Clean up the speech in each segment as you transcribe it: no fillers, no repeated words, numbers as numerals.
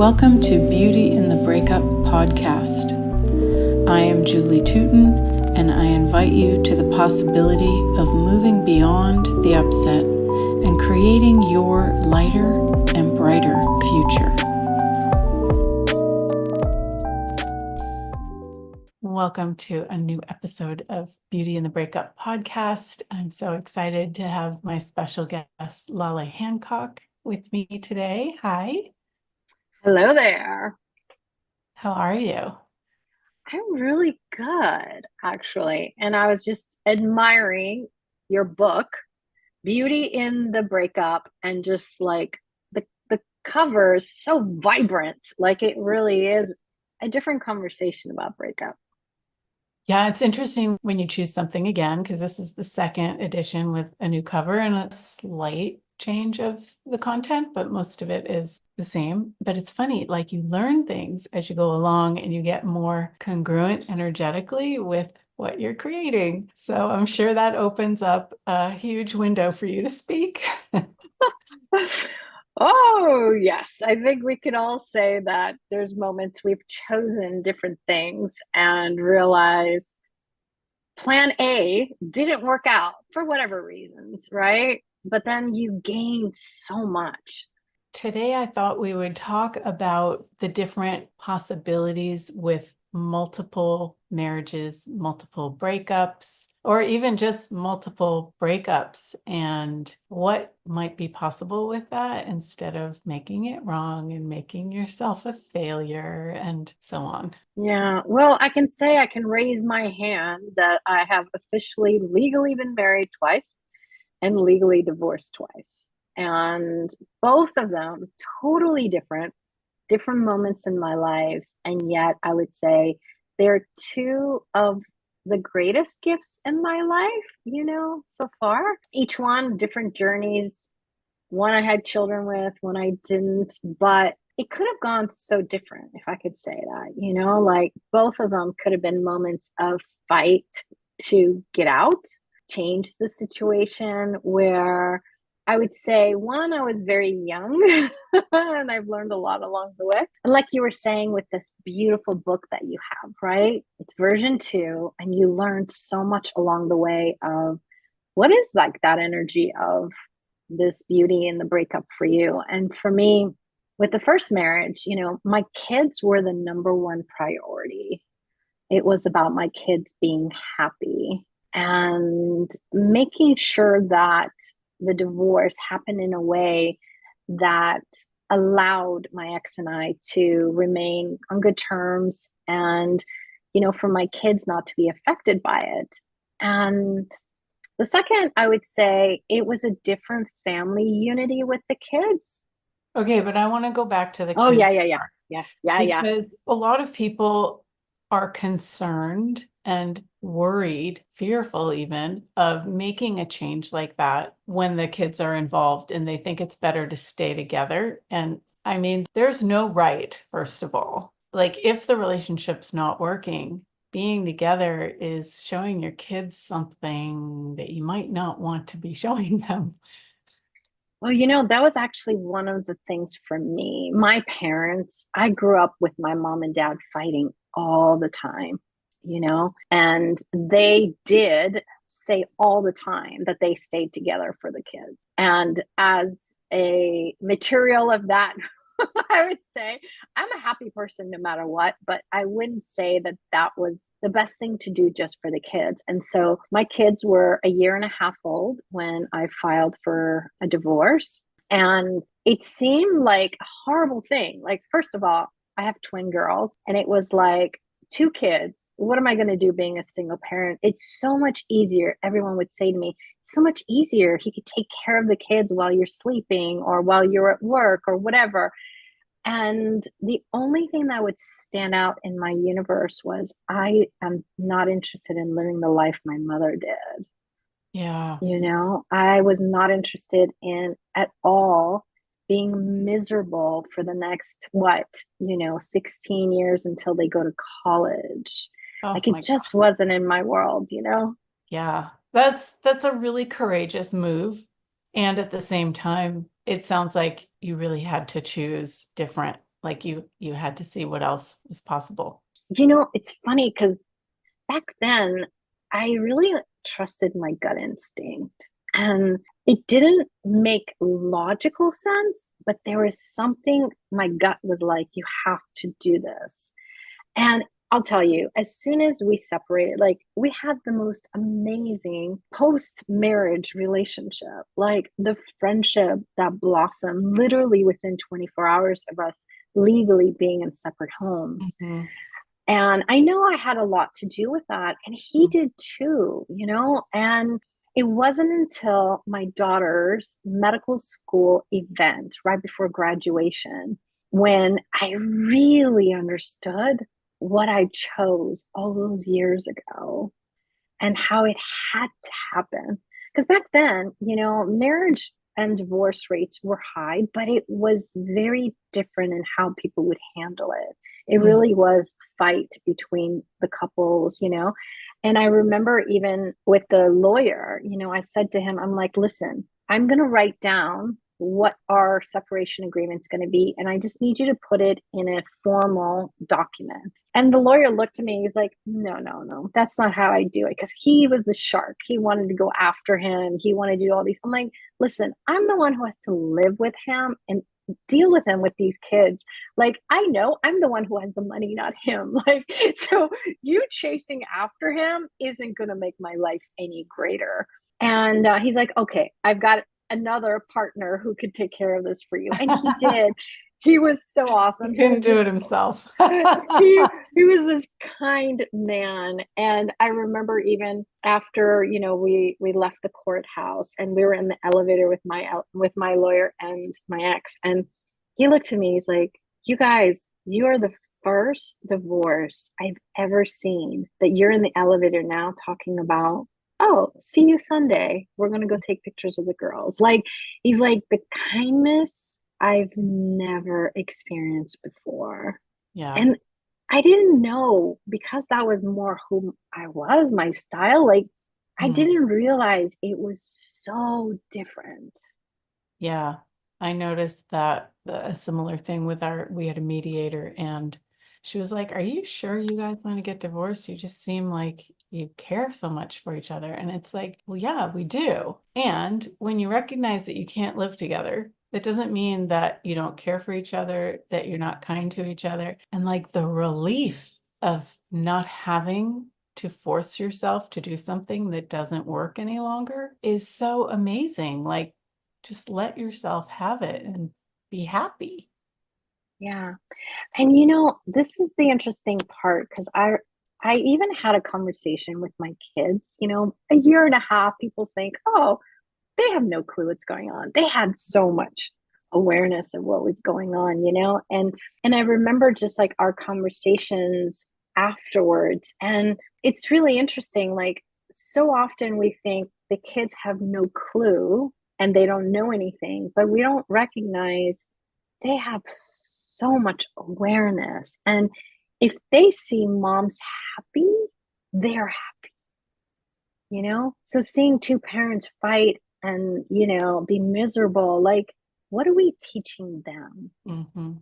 Welcome to Beauty in the Breakup podcast. I am Julie Tootin, and I invite you to the possibility of moving beyond the upset and creating your lighter and brighter future. Welcome to a new episode of Beauty in the Breakup podcast. I'm so excited to have my special guest, Laleh Hancock, with me today. Hi. Hello there. How are you? I'm really good, actually. And I was just admiring your book, Beauty in the Breakup, and just like the cover is so vibrant. Like it really is a different conversation about breakup. Yeah, it's interesting when you choose something again, because this is the second edition with a new cover and a slight change of the content, but most of it is the same. But it's funny, like you learn things as you go along and you get more congruent energetically with what you're creating. So I'm sure that opens up a huge window for you to speak. Oh, yes. I think we could all say that there's moments we've chosen different things and realize plan A didn't work out for whatever reasons, right? But then you gained so much. Today, I thought we would talk about the different possibilities with multiple marriages, multiple breakups, or even just multiple breakups, and what might be possible with that instead of making it wrong and making yourself a failure and so on. Yeah, well, I can say I can raise my hand that I have officially legally been married twice and legally divorced twice. And both of them totally different moments in my lives. And yet I would say they're two of the greatest gifts in my life, so far. Each one, different journeys. One I had children with, one I didn't, but it could have gone so different if I could say that, like both of them could have been moments of fight to get out, change the situation where I would say one, I was very young and I've learned a lot along the way. And like you were saying with this beautiful book that you have, right? It's version 2, and you learned so much along the way of what is like that energy of this beauty in the breakup for you. And for me, with the first marriage, my kids were the number one priority. It was about my kids being happy and making sure that the divorce happened in a way that allowed my ex and I to remain on good terms and, for my kids not to be affected by it. And the second, I would say it was a different family unity with the kids. Okay, but I want to go back to the Oh, kids yeah. because a lot of people are concerned and worried, fearful even, of making a change like that when the kids are involved and they think it's better to stay together. And I mean, there's no right, first of all. Like, if the relationship's not working, being together is showing your kids something that you might not want to be showing them. Well, that was actually one of the things for me. My parents, I grew up with my mom and dad fighting all the time, and they did say all the time that they stayed together for the kids. And as a material of that, I would say I'm a happy person no matter what, but I wouldn't say that that was the best thing to do just for the kids. And so my kids were a year and a half old when I filed for a divorce. And it seemed like a horrible thing. Like, first of all, I have twin girls, and it was like, 2 kids. What am I going to do being a single parent? It's so much easier. Everyone would say to me, it's so much easier. He could take care of the kids while you're sleeping or while you're at work or whatever. And the only thing that would stand out in my universe was I am not interested in living the life my mother did. Yeah. I was not interested in at all being miserable for the next, 16 years until they go to college. Oh Like it my God. just wasn't in my world. Yeah. That's a really courageous move. And at the same time, it sounds like you really had to choose different like you had to see what else was possible. It's funny because back then I really trusted my gut instinct. And it didn't make logical sense, but there was something my gut was like, you have to do this. And I'll tell you, as soon as we separated, like we had the most amazing post marriage relationship, like the friendship that blossomed literally within 24 hours of us legally being in separate homes. Mhm. And I know I had a lot to do with that. And he did too. And it wasn't until my daughter's medical school event right before graduation when I really understood what I chose all those years ago and how it had to happen. Because back then, marriage and divorce rates were high, but it was very different in how people would handle it. It Yeah. really was fight between the couples. And I remember even with the lawyer, I said to him, I'm like, listen, I'm going to write down what our separation agreement's going to be. And I just need you to put it in a formal document. And the lawyer looked at me. He's like, no, no, no, that's not how I do it. Because he was the shark. He wanted to go after him. He wanted to do all these. I'm like, listen, I'm the one who has to live with him and deal with him with these kids. Like, I know I'm the one who has the money, not him. Like, so you chasing after him isn't going to make my life any greater. And he's like, okay, I've got another partner who could take care of this for you. And he did. He was so awesome. He He couldn't was do this it himself. he was this kind man. And I remember even after, we left the courthouse and we were in the elevator with my lawyer and my ex. And he looked at me, he's like, you guys, you are the first divorce I've ever seen that you're in the elevator now talking about, oh, see you Sunday. We're going to go take pictures of the girls. Like, he's like, the kindness I've never experienced before. Yeah. And I didn't know because that was more who I was, my style. Like, I Mm. didn't realize it was so different. Yeah. I noticed that a similar thing with we had a mediator and she was like, "Are you sure you guys want to get divorced? You just seem like you care so much for each other." And it's like, well, yeah, we do. And when you recognize that you can't live together, that doesn't mean that you don't care for each other, that you're not kind to each other. And like the relief of not having to force yourself to do something that doesn't work any longer is so amazing. Like, just let yourself have it and be happy. Yeah. And this is the interesting part because I even had a conversation with my kids, a year and a half. People think, oh, they have no clue what's going on. They had so much awareness of what was going on. And I remember just like our conversations afterwards. And it's really interesting. Like, so often we think the kids have no clue and they don't know anything, but we don't recognize they have so much awareness. And if they see moms happy, they're happy. So seeing two parents fight and, be miserable, like, what are we teaching them? Hmm.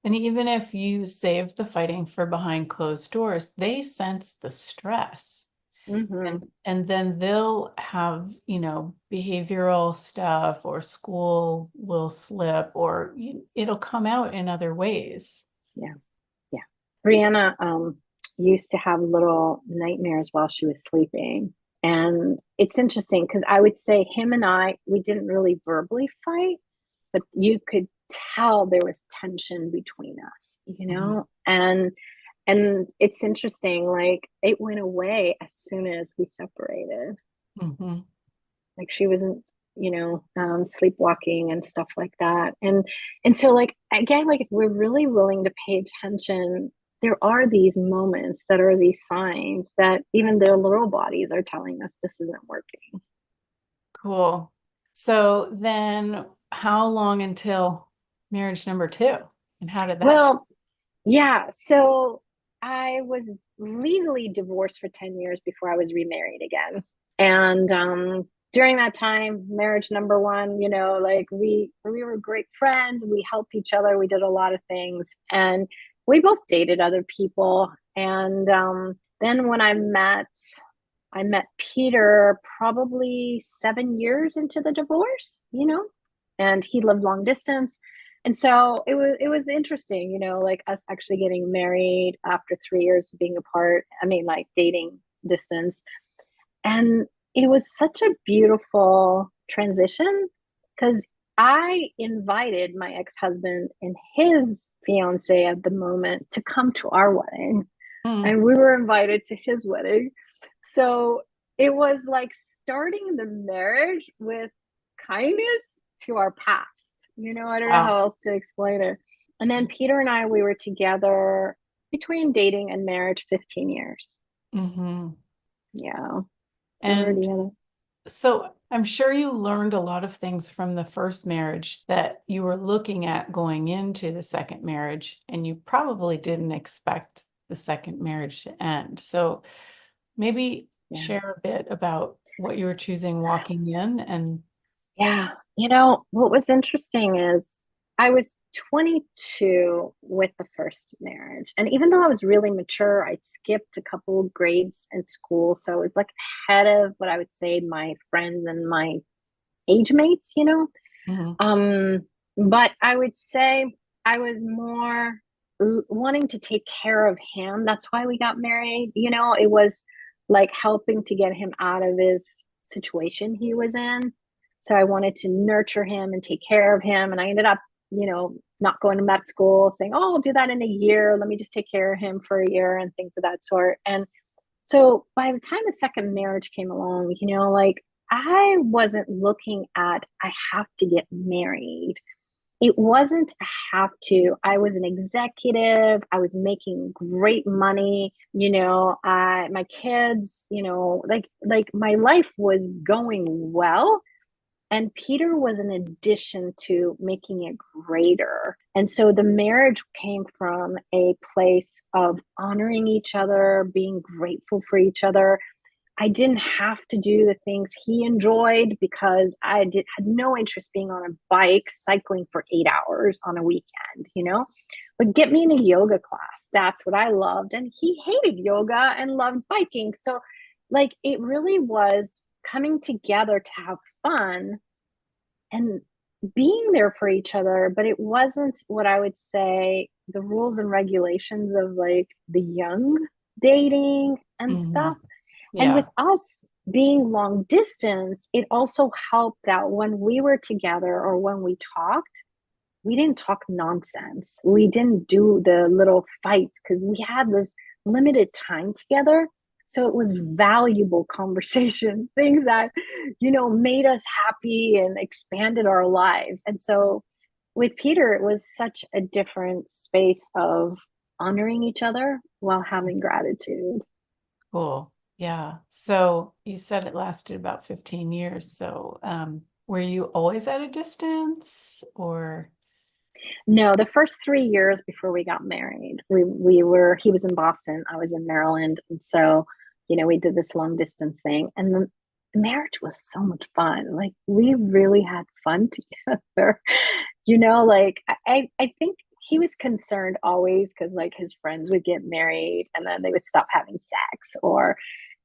And even if you save the fighting for behind closed doors, they sense the stress. Mm-hmm. And then they'll have, behavioral stuff or school will slip or it'll come out in other ways. Yeah. Yeah. Brianna used to have little nightmares while she was sleeping. And it's interesting because I would say him and we didn't really verbally fight, but you could tell there was tension between us. Mhm. And it's interesting, like it went away as soon as we separated. Mhm. Like she wasn't, sleepwalking and stuff like that. And so like again, like if we're really willing to pay attention, there are these moments that are these signs that even their little bodies are telling us this isn't working. Cool. So then how long until marriage number two? And how did that Well, yeah. So I was legally divorced for 10 years before I was remarried again. And during that time, marriage number one, like we were great friends. We helped each other. We did a lot of things, and we both dated other people. And then when I met Peter probably 7 years into the divorce, and he lived long distance. And so it was interesting, like us actually getting married after 3 years of being apart. I mean, like dating distance. And it was such a beautiful transition because I invited my ex-husband and his fiance at the moment to come to our wedding, Mm. and we were invited to his wedding. So it was like starting the marriage with kindness to our past. I don't know Wow. how else to explain it. And then Peter and I, we were together between dating and marriage 15 years. Hmm. Yeah, we were And together. so I'm sure you learned a lot of things from the first marriage that you were looking at going into the second marriage, and you probably didn't expect the second marriage to end. So maybe Yeah. share a bit about what you were choosing walking in and Yeah. What was interesting is I was 22 with the first marriage. And even though I was really mature, I'd skipped a couple of grades in school. So I was like ahead of what I would say my friends and my age mates. Mhm. Um, but I would say I was more wanting to take care of him. That's why we got married. It was like helping to get him out of his situation he was in. So I wanted to nurture him and take care of him. And I ended up, not going to med school, saying, oh, I'll do that in a year. Let me just take care of him for a year and things of that sort. And so by the time the second marriage came along, like I wasn't looking at, I have to get married. It wasn't a have to. I was an executive. I was making great money. My kids, like my life was going well. And Peter was an addition to making it greater. And so the marriage came from a place of honoring each other, being grateful for each other. I didn't have to do the things he enjoyed because had no interest being on a bike cycling for 8 hours on a weekend. But get me in a yoga class. That's what I loved. And he hated yoga and loved biking. So like it really was coming together to have fun and being there for each other, but it wasn't what I would say the rules and regulations of like the young dating and stuff. Mhm. And with Yeah. us being long distance, it also helped out when we were together or when we talked. We didn't talk nonsense. We didn't do the little fights because we had this limited time together. So it was valuable conversation, things that, made us happy and expanded our lives. And so with Peter, it was such a different space of honoring each other while having gratitude. Cool. Yeah. So you said it lasted about 15 years. So were you always at a distance or? No, the first 3 years before we got married, he was in Boston, I was in Maryland. And so, we did this long distance thing. And the marriage was so much fun. Like we really had fun together. Like I think he was concerned always because like his friends would get married and then they would stop having sex or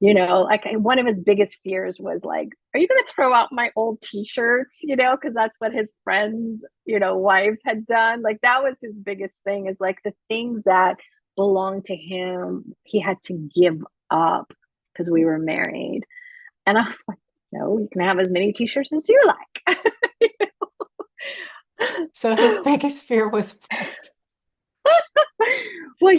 like one of his biggest fears was like, are you going to throw out my old t-shirts, because that's what his friends, wives had done. Like that was his biggest thing is like the things that belonged to him, he had to give up because we were married. And I was like, no, you can have as many t-shirts as you like. So his biggest fear was what? Well,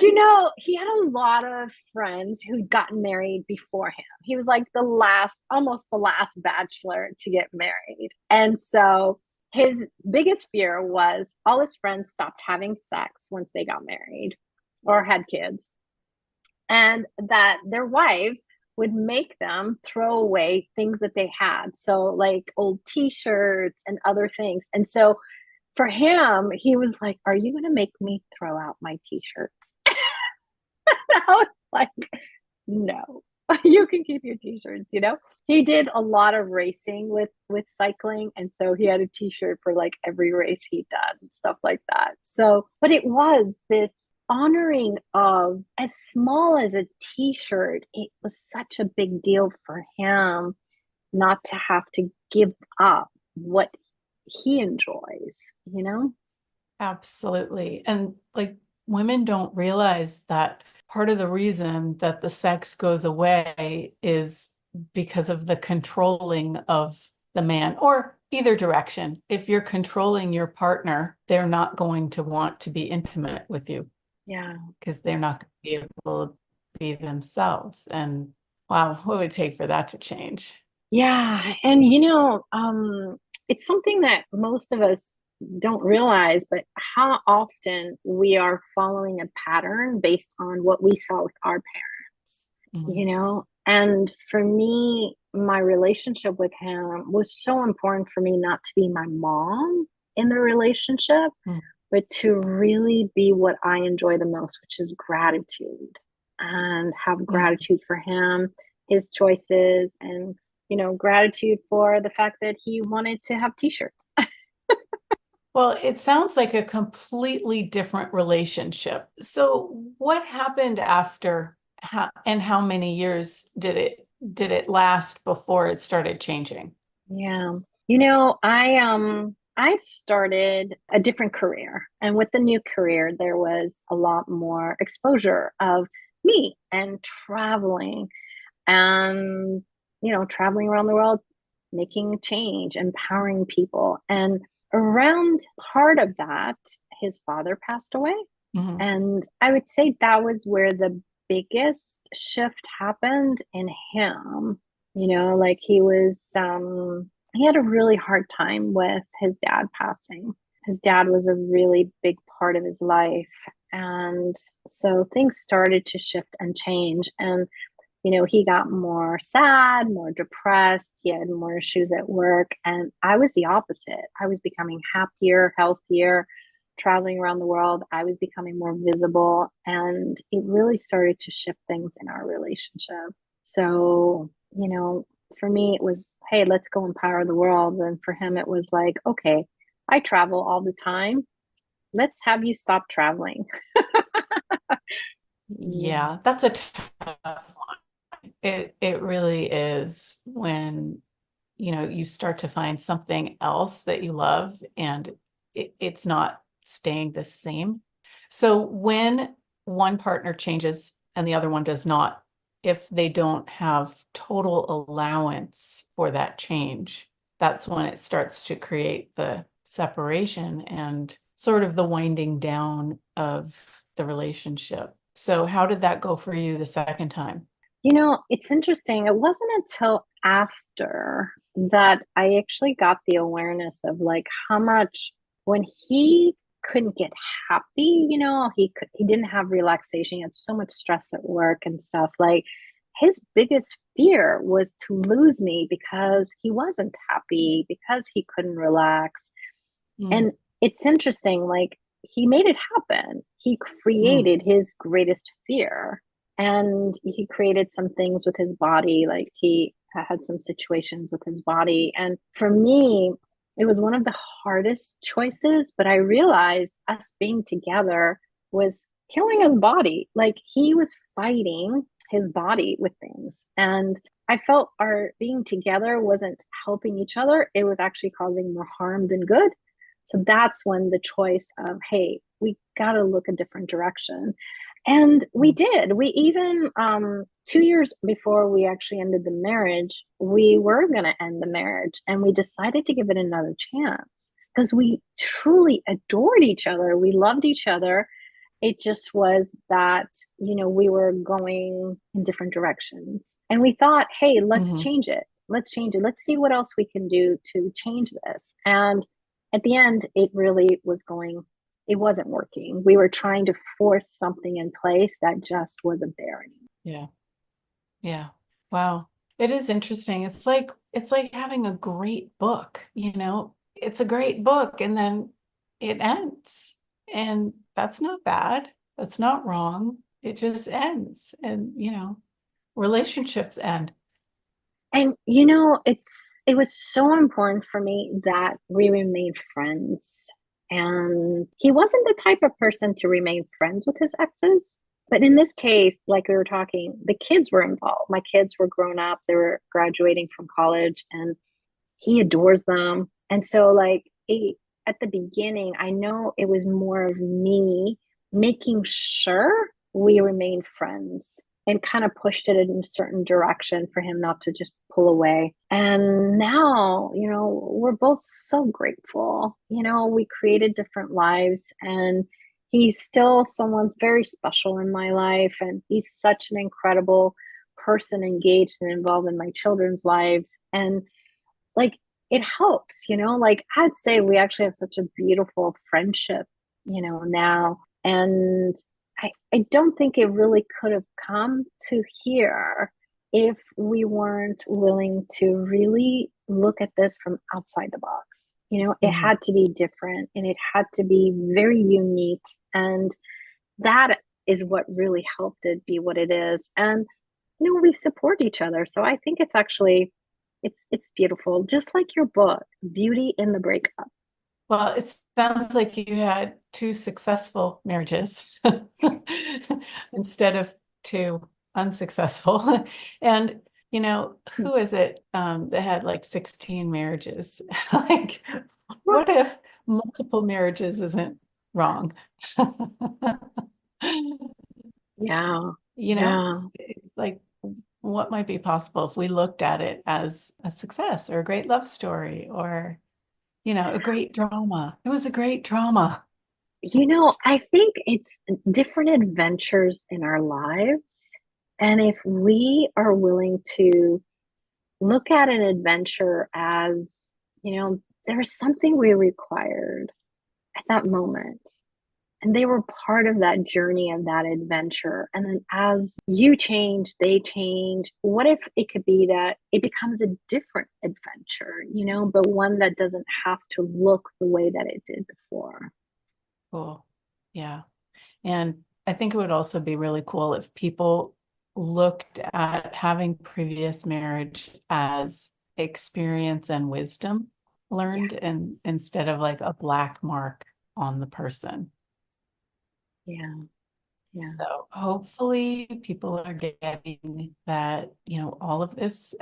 he had a lot of friends who'd gotten married before him. He was like almost the last bachelor to get married. And so his biggest fear was all his friends stopped having sex once they got married or had kids, and that their wives would make them throw away things that they had. So, like old t shirts and other things. And so for him, he was like, are you going to make me throw out my t-shirts? I was like, no. You can keep your t-shirts, you know? He did a lot of racing with cycling, and so he had a t-shirt for like every race he done and stuff like that. So, but it was this honoring of, as small as a t-shirt, it was such a big deal for him not to have to give up what he enjoys, you know? Absolutely. And like women don't realize that part of the reason that the sex goes away is because of the controlling of the man, or either direction. If you're controlling your partner, they're not going to want to be intimate with you Yeah. because they're not going to be able to be themselves. And wow, what would it take for that to change? Yeah. And it's something that most of us don't realize, but how often we are following a pattern based on what we saw with our parents, Mhm. you know? And for me, my relationship with him was so important for me not to be my mom in the relationship, Mm. but to really be what I enjoy the most, which is gratitude, and have Mm. gratitude for him, his choices, and gratitude for the fact that he wanted to have t-shirts. Well, it sounds like a completely different relationship. So what happened after and how many years did it last before it started changing? Yeah. I started a different career, and with the new career there was a lot more exposure of me and traveling, and traveling around the world, making change, empowering people. And around part of that, his father passed away. Mhm. And I would say that was where the biggest shift happened in him. Like he had a really hard time with his dad passing. His dad was a really big part of his life. And so things started to shift and change. And he got more sad, more depressed. He had more issues at work. And I was the opposite. I was becoming happier, healthier, traveling around the world. I was becoming more visible. And it really started to shift things in our relationship. So, for me, it was, hey, let's go empower the world. And for him, it was like, okay, I travel all the time. Let's have you stop traveling. Yeah. Yeah, that's a tough one. It really is when you start to find something else that you love and it's not staying the same. So when one partner changes and the other one does not, if they don't have total allowance for that change, that's when it starts to create the separation and sort of the winding down of the relationship. So how did that go for you the second time? It's interesting. It wasn't until after that I actually got the awareness of like how much, when he couldn't get happy, he didn't have relaxation. He had so much stress at work and stuff. Like his biggest fear was to lose me because he wasn't happy, because he couldn't relax. Mm, And it's interesting, like he made it happen. He mm, created his greatest fear, and he created some things with his body. Like he had some situations with his body. And for me, it was one of the hardest choices, but I realized us being together was killing his body. Like he was fighting his body with things. And I felt our being together wasn't helping each other. It was actually causing more harm than good. So that's when the choice of, hey, we got to look a different direction. And we mm. did. We even, 2 years before we actually ended the marriage, we were going to end the marriage, and we decided to give it another chance because we truly adored each other. We loved each other. It just was that, we were going in different directions. And we thought, hey, let's Mhm. change it. Let's change it. Let's see what else we can do to change this. And at the end, it wasn't working. We were trying to force something in place that just wasn't there anymore. Yeah. Yeah. Wow. It is interesting. It's like having a great book. It's a great book and then it ends. And that's not bad. That's not wrong. It just ends. And relationships end. And it was so important for me that we remained friends. And he wasn't the type of person to remain friends with his exes. But in this case, like we were talking, the kids were involved. My kids were grown up, they were graduating from college, and he adores them. And so, at the beginning, I know it was more of me making sure we remained friends and kind of pushed it in a certain direction for him not to just pull away. And now, we're both so grateful. We created different lives, and he's still someone's very special in my life. And he's such an incredible person, engaged and involved in my children's lives. And like, it helps, like I'd say we actually have such a beautiful friendship, now. And I don't think it really could have come to here if we weren't willing to really look at this from outside the box. It Mhm. had to be different and it had to be very unique. And that is what really helped it be what it is. And we support each other. So I think it's actually it's beautiful. Just like your book, Beauty in the Breakup. Well, it sounds like you had two successful marriages instead of two unsuccessful. And, who is it that had like 16 marriages? Like, what if multiple marriages isn't wrong? Yeah. You know, Yeah. it's like, what might be possible if we looked at it as a success or a great love story or, a great drama? It was a great drama. I think it's different adventures in our lives. And if we are willing to look at an adventure as, there was something we required at that moment. And they were part of that journey of that adventure. And then as you change, they change. What if it could be that it becomes a different adventure, but one that doesn't have to look the way that it did before? Cool. Yeah. And I think it would also be really cool if people looked at having previous marriage as experience and wisdom Yeah. learned and instead of like a black mark on the person. Yeah. Yeah. So hopefully people are getting that, all of this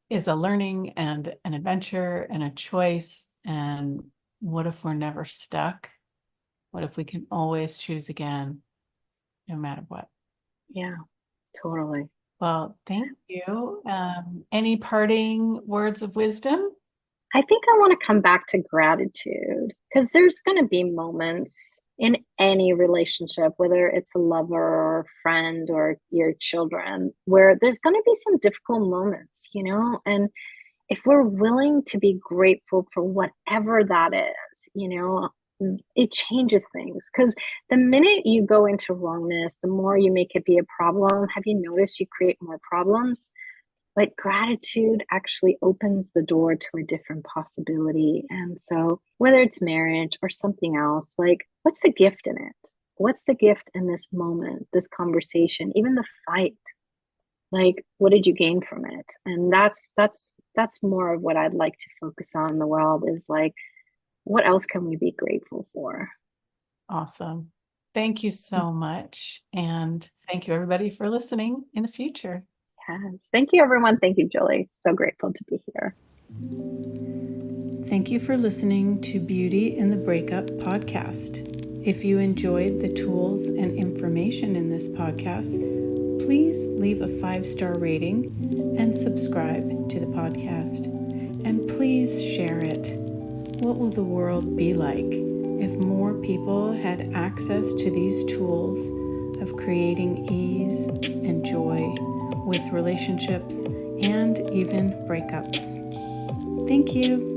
is a learning and an adventure and a choice. And what if we're never stuck? What if we can always choose again, no matter what? Yeah. Totally. Well, thank you. Any parting words of wisdom? I think I want to come back to gratitude because there's going to be moments in any relationship, whether it's a lover or a friend or your children, where there's going to be some difficult moments, and if we're willing to be grateful for whatever that is, it changes things. Because the minute you go into wrongness, the more you make it be a problem. Have you noticed you create more problems? But gratitude actually opens the door to a different possibility. And so, whether it's marriage or something else, like, what's the gift in it? What's the gift in this moment, this conversation, even the fight? Like, what did you gain from it? And that's more of what I'd like to focus on in the world is like, what else can we be grateful for? Awesome. Thank you so much. And thank you, everybody, for listening in the future. Yes. Thank you, everyone. Thank you, Julie. So grateful to be here. Thank you for listening to Beauty in the Breakup podcast. If you enjoyed the tools and information in this podcast, please leave a 5-star rating and subscribe to the podcast. And please share it. What will the world be like if more people had access to these tools of creating ease and joy with relationships and even breakups? Thank you.